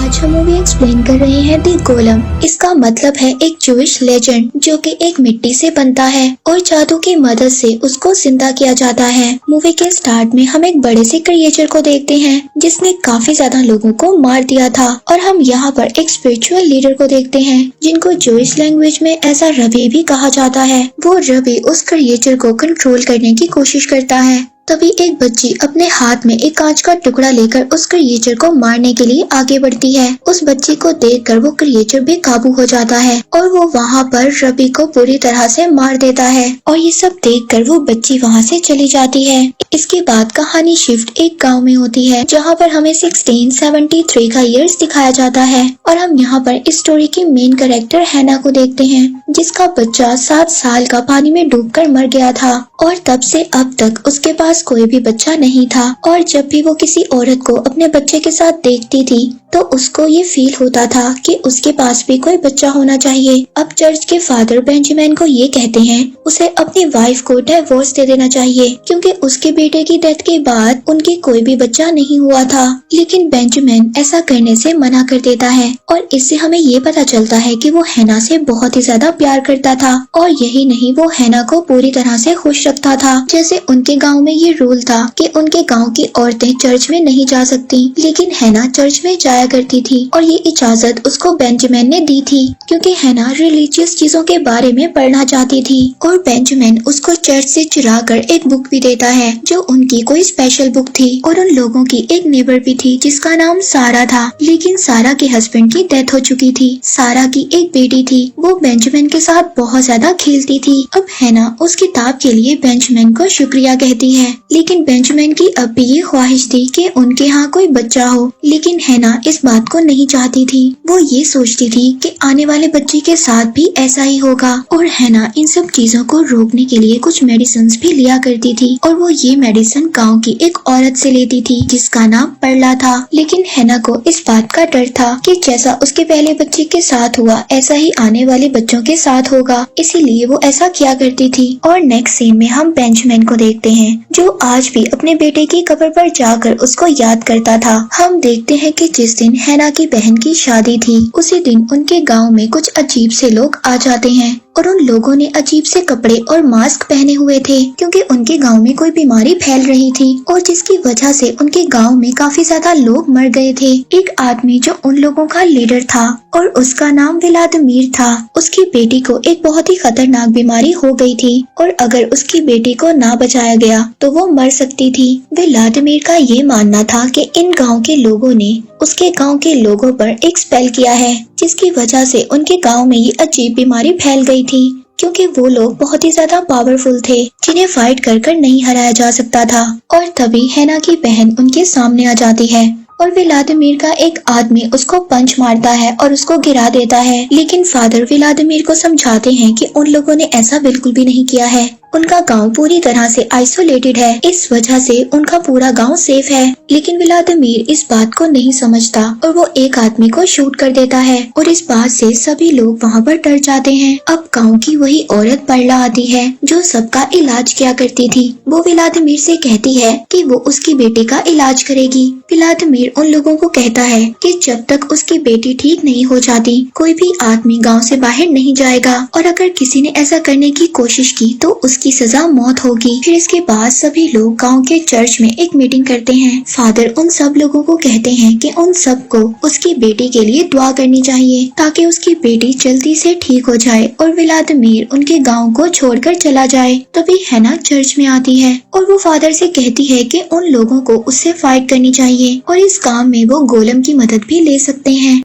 आज हम movie explain कर रहे हैं दी गोलम। इसका मतलब है एक जूइश लेजेंड जो कि एक मिट्टी से बनता है और जादू की मदद से उसको जिंदा किया जाता है। मूवी के स्टार्ट में हम एक बड़े से क्रिएचर को देखते हैं जिसने काफी ज्यादा लोगों को मार दिया था और हम यहाँ पर एक स्पिरिचुअल लीडर को देखते हैं जिनको जूइश लैंग्वेज में ऐसा रबी भी कहा जाता है। वो रबी उस क्रिएचर को कंट्रोल करने की कोशिश करता है। तभी एक बच्ची अपने हाथ में एक कांच का टुकड़ा लेकर उस क्रिएचर को मारने के लिए आगे बढ़ती है। उस बच्ची को देखकर वो क्रिएचर बेकाबू हो जाता है और वो वहाँ पर रबी को पूरी तरह से मार देता है और ये सब देखकर वो बच्ची वहाँ से चली जाती है। इसके बाद कहानी शिफ्ट एक गांव में होती है जहाँ पर हमें 1673 का ईयर्स दिखाया जाता है और हम यहाँ पर इस स्टोरी की मेन कैरेक्टर हैना को देखते हैं जिसका बच्चा 7 साल का पानी में डूबकर मर गया था और तब से अब तक उसके पास कोई भी बच्चा नहीं था। और जब भी वो किसी औरत को अपने बच्चे के साथ देखती थी तो उसको ये फील होता था कि उसके पास भी कोई बच्चा होना चाहिए। अब चर्च के फादर बेंजामिन को ये कहते हैं उसे अपनी वाइफ को डिवोर्स दे देना चाहिए क्योंकि उसके बेटे की डेथ के बाद उनके कोई भी बच्चा नहीं हुआ था। लेकिन बेंजामिन ऐसा करने से मना कर देता है और इससे हमें ये पता चलता है कि वो हैना से बहुत ही ज्यादा प्यार करता था और यही नहीं, वो हैना को पूरी तरह से खुश रखता था। जैसे उनके गाँव में ये रूल था कि उनके गाँव की औरतें चर्च में नहीं जा सकती, लेकिन हैना चर्च में जाया करती थी और ये इजाजत उसको बेंजामिन ने दी थी क्योंकि हैना रिलीजियस चीजों के बारे में पढ़ना चाहती थी। और बेंजामिन उसको चर्च से चुरा कर एक बुक भी देता है जो उनकी कोई स्पेशल बुक थी। और उन लोगों की एक नेबर भी थी जिसका नाम सारा था, लेकिन सारा के हस्बैंड की डेथ हो चुकी थी। सारा की एक बेटी थी, वो बेंजामिन के साथ बहुत ज्यादा खेलती थी। अब हैना उस किताब के लिए बेंजामिन को शुक्रिया कहती है, लेकिन बेंजामिन की अब भी ये ख्वाहिश थी कि उनके यहाँ कोई बच्चा हो। लेकिन हैना इस बात को नहीं चाहती थी, वो ये सोचती थी कि आने वाले बच्चे के साथ भी ऐसा ही होगा। और हैना इन सब चीजों को रोकने के लिए कुछ मेडिसिन भी लिया करती थी और वो ये मेडिसिन गाँव की एक औरत से लेती थी जिसका नाम परला था। लेकिन हैना को इस बात का डर था कि जैसा उसके पहले बच्चे के साथ हुआ ऐसा ही आने वाले बच्चों के साथ होगा, इसीलिए वो ऐसा किया करती थी। और नेक्स्ट सीन में हम बेंजामिन को देखते हैं जो आज भी अपने बेटे की कब्र पर जाकर उसको याद करता था। हम देखते हैं कि जिस दिन हैना की बहन की शादी थी उसी दिन उनके गांव में कुछ अजीब से लोग आ जाते हैं और उन लोगों ने अजीब से कपड़े और मास्क पहने हुए थे क्योंकि उनके गांव में कोई बीमारी फैल रही थी और जिसकी वजह से उनके गांव में काफी ज्यादा लोग मर गए थे। एक आदमी जो उन लोगों का लीडर था और उसका नाम व्लादिमीर था, उसकी बेटी को एक बहुत ही खतरनाक बीमारी हो गई थी और अगर उसकी बेटी को ना बचाया गया तो वो मर सकती थी। व्लादिमीर का ये मानना था कि इन गाँव के लोगों ने उसके गांव के लोगों पर एक स्पेल किया है जिसकी वजह से उनके गांव में ये अजीब बीमारी फैल गई थी क्योंकि वो लोग बहुत ही ज्यादा पावरफुल थे जिन्हें फाइट कर नहीं हराया जा सकता था। और तभी हैना की बहन उनके सामने आ जाती है और व्लादिमीर का एक आदमी उसको पंच मारता है और उसको गिरा देता है। लेकिन फादर व्लादिमीर को समझाते हैं कि उन लोगों ने ऐसा बिल्कुल भी नहीं किया है, उनका गांव पूरी तरह से आइसोलेटेड है, इस वजह से उनका पूरा गांव सेफ है। लेकिन व्लादिमीर इस बात को नहीं समझता और वो एक आदमी को शूट कर देता है और इस बात से सभी लोग वहाँ पर डर जाते हैं। अब गांव की वही औरत परला आती है जो सबका इलाज किया करती थी। वो व्लादिमीर से कहती है कि वो उसकी बेटी का इलाज करेगी। व्लादिमीर उन लोगों को कहता है कि जब तक उसकी बेटी ठीक नहीं हो जाती कोई भी आदमी गाँव से बाहर नहीं जाएगा और अगर किसी ने ऐसा करने की कोशिश की तो उसकी सजा मौत होगी। फिर इसके बाद सभी लोग गांव के चर्च में एक मीटिंग करते हैं। फादर उन सब लोगों को कहते हैं कि उन सबको उसकी बेटी के लिए दुआ करनी चाहिए ताकि उसकी बेटी जल्दी से ठीक हो जाए और व्लादिमीर उनके गांव को छोड़कर चला जाए। तभी हैना चर्च में आती है और वो फादर से कहती है कि उन लोगों को उससे फाइट करनी चाहिए और इस काम में वो गोलम की मदद भी ले सकते हैं।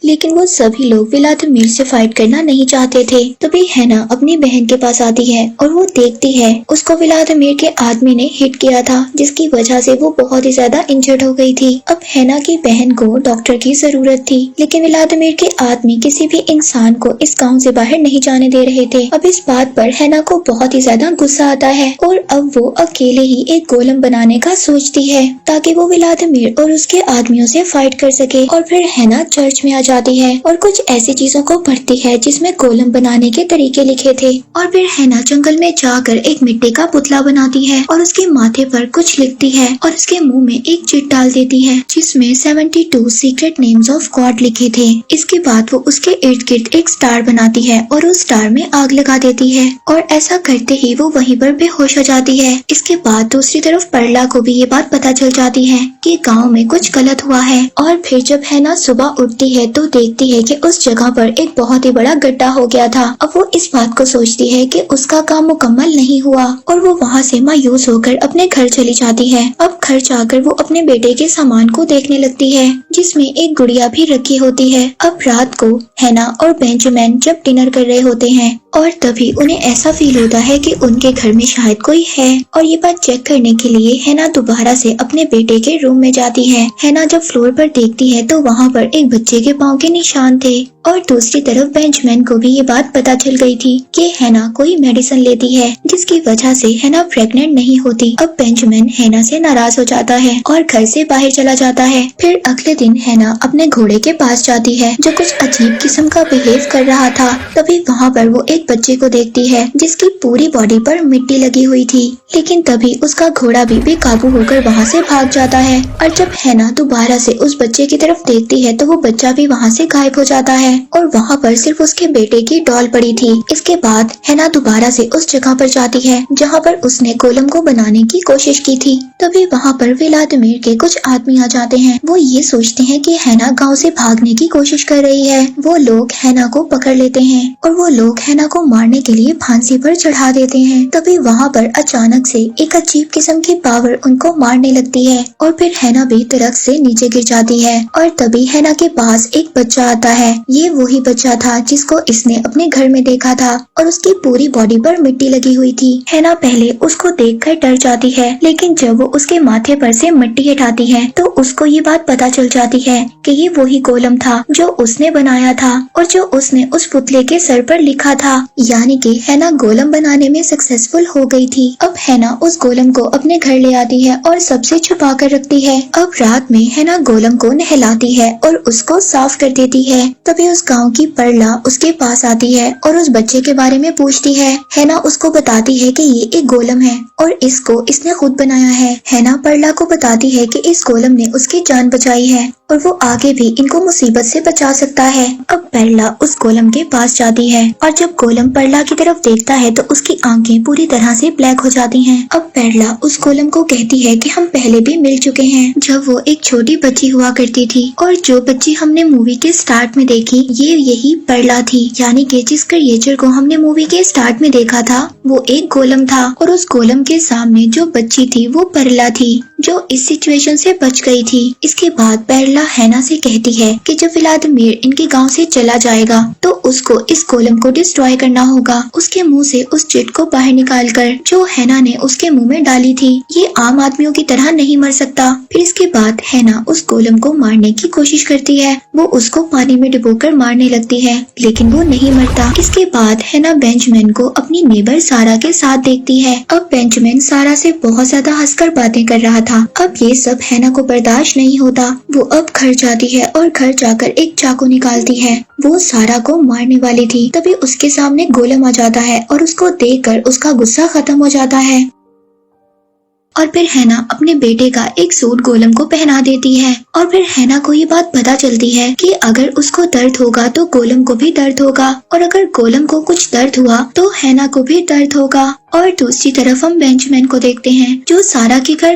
लेकिन वो सभी लोग व्लादिमीर से फाइट करना नहीं चाहते थे। तभी हैना अपनी बहन के पास आती है और वो देखती है उसको व्लादिमीर के आदमी ने हिट किया था जिसकी वजह से वो बहुत ही ज्यादा इंजर्ड हो गई थी। अब हैना की बहन को डॉक्टर की जरूरत थी, लेकिन व्लादिमीर के आदमी किसी भी इंसान को इस गाँव से बाहर नहीं जाने दे रहे थे। अब इस बात पर हैना को बहुत ही ज्यादा गुस्सा आता है और अब वो अकेले ही एक गोलम बनाने का सोचती है ताकि वो व्लादिमीर और उसके आदमियों से फाइट कर सके। और फिर हैना चर्च में आ जाती है और कुछ ऐसी चीजों को पढ़ती है जिसमें गोलम बनाने के तरीके लिखे थे। और फिर हैना जंगल में जाकर एक मिट्टी का पुतला बनाती है और उसके माथे पर कुछ लिखती है और उसके मुंह में एक चिट डाल देती है जिसमें 72 सीक्रेट नेम्स ऑफ गॉड लिखे थे। इसके बाद वो उसके इर्द गिर्द एक स्टार बनाती है और उस स्टार में आग लगा देती है और ऐसा करते ही वो वहीं पर बेहोश हो जाती है। इसके बाद दूसरी तरफ परला को भी ये बात पता चल जाती है कि गांव में कुछ गलत हुआ है। और फिर जब हैना सुबह उठती है तो देखती है कि उस जगह पर एक बहुत ही बड़ा गड्ढा हो गया था। अब वो इस बात को सोचती है कि उसका काम मुकम्मल नहीं हुआ और वो वहाँ से मायूस होकर अपने घर चली जाती है। अब घर जाकर वो अपने बेटे के सामान को देखने लगती है जिसमें एक गुड़िया भी रखी होती है। अब रात को हैना और बेंजामिन जब डिनर कर रहे होते हैं और तभी उन्हें ऐसा फील होता है कि उनके घर में शायद कोई है और ये बात चेक करने के लिए हैना दोबारा से अपने बेटे के रूम में जाती है। हैना जब फ्लोर पर देखती है तो वहाँ पर एक बच्चे के पाँव के निशान थे और दूसरी तरफ बेंजामिन को भी ये बात पता चल गई थी कि हैना कोई मेडिसिन लेती है जिसकी वजह से हैना प्रेग्नेंट नहीं होती। अब बेंजामिन हैना से नाराज हो जाता है और घर से बाहर चला जाता है। फिर अगले दिन हैना अपने घोड़े के पास जाती है जो कुछ अजीब किस्म का बिहेव कर रहा था। तभी वहाँ पर वो एक बच्चे को देखती है जिसकी पूरी बॉडी पर मिट्टी लगी हुई थी, लेकिन तभी उसका घोड़ा भी बेकाबू होकर वहाँ से भाग जाता है। और जब हैना दोबारा से उस बच्चे की तरफ देखती है तो वो बच्चा भी वहाँ से गायब हो जाता है और वहाँ पर सिर्फ उसके बेटे की डॉल पड़ी थी। इसके बाद हैना दोबारा से उस जगह पर जाती है जहाँ पर उसने गोलम को बनाने की कोशिश की थी। तभी वहाँ पर व्लादिमीर के कुछ आदमी आ जाते हैं। वो ये सोचते हैं कि हैना गांव से भागने की कोशिश कर रही है। वो लोग हैना को पकड़ लेते हैं और वो लोग हैना को मारने के लिए फांसी पर चढ़ा देते हैं। तभी वहाँ पर अचानक से एक अजीब किस्म की पावर उनको मारने लगती है और फिर हैना भी दरख्त से नीचे गिर जाती है। और तभी हैना के पास एक बच्चा आता है। ये वही बच्चा था जिसको इसने अपने घर में देखा था और उसकी पूरी बॉडी पर मिट्टी लगी हुई थी। हैना पहले उसको देखकर डर जाती है, लेकिन जब वो उसके माथे पर से मिट्टी हटाती है तो उसको ये बात पता चल जाती है कि ये वही गोलम था जो उसने बनाया था और जो उसने उस पुतले के सर पर लिखा था। यानी कि हैना गोलम बनाने में सक्सेसफुल हो गई थी। अब हैना उस गोलम को अपने घर ले आती है और सबसे छुपा कर रखती है। अब रात में हैना गोलम को नहलाती है और उसको साफ कर देती है। तभी उस गांव की परला उसके पास आती है और उस बच्चे के बारे में पूछती है। हैना उसको बताती है कि ये एक गोलम है और इसको इसने खुद बनाया है। हैना परला को बताती है कि इस गोलम ने उसकी जान बचाई है और वो आगे भी इनको मुसीबत से बचा सकता है। अब परला उस गोलम के पास जाती है और जब गोलम परला की तरफ देखता है तो उसकी आंखें पूरी तरह से ब्लैक हो जाती हैं। अब परला उस गोलम को कहती है कि हम पहले भी मिल चुके हैं जब वो एक छोटी बच्ची हुआ करती थी और जो बच्ची हमने मूवी के स्टार्ट में देखी ये यही परला थी। यानी कि जिस क्रिएचर को हमने मूवी के स्टार्ट में देखा था वो एक गोलम था और उस गोलम के सामने जो बच्ची थी वो परला थी जो इस सिचुएशन से बच गई थी। इसके बाद परला हैना से कहती है कि जब व्लादिमीर इनके गांव से चला जाएगा तो उसको इस गोलम को डिस्ट्रॉय करना होगा, उसके मुंह से उस चिट को बाहर निकालकर जो हैना ने उसके मुंह में डाली थी। ये आम आदमियों की तरह नहीं मर सकता। फिर इसके बाद हैना उस गोलम को मारने की कोशिश करती है। वो उसको पानी में डुबोकर मारने लगती है लेकिन वो नहीं मरता। इसके बाद हैना बेंजामिन को अपनी नेबर सारा के साथ देखती है। अब बेंजामिन सारा से बहुत ज्यादा हंसकर बातें कर रहा था। अब ये सब हैना को बर्दाश्त नहीं होता। वो अब घर जाती है और घर जाकर एक चाकू निकालती है। वो सारा को मारने वाली थी। तभी उसके सामने गोलम आ जाता है और उसको देखकर उसका गुस्सा खत्म हो जाता है और फिर हैना अपने बेटे का एक सूट गोलम को पहना देती है। और फिर हैना को ये बात पता चलती है कि अगर उसको दर्द होगा तो गोलम को भी दर्द होगा और अगर गोलम को कुछ दर्द हुआ तो हैना को भी दर्द होगा। और दूसरी तरफ हम बेंजामिन को देखते हैं जो सारा के घर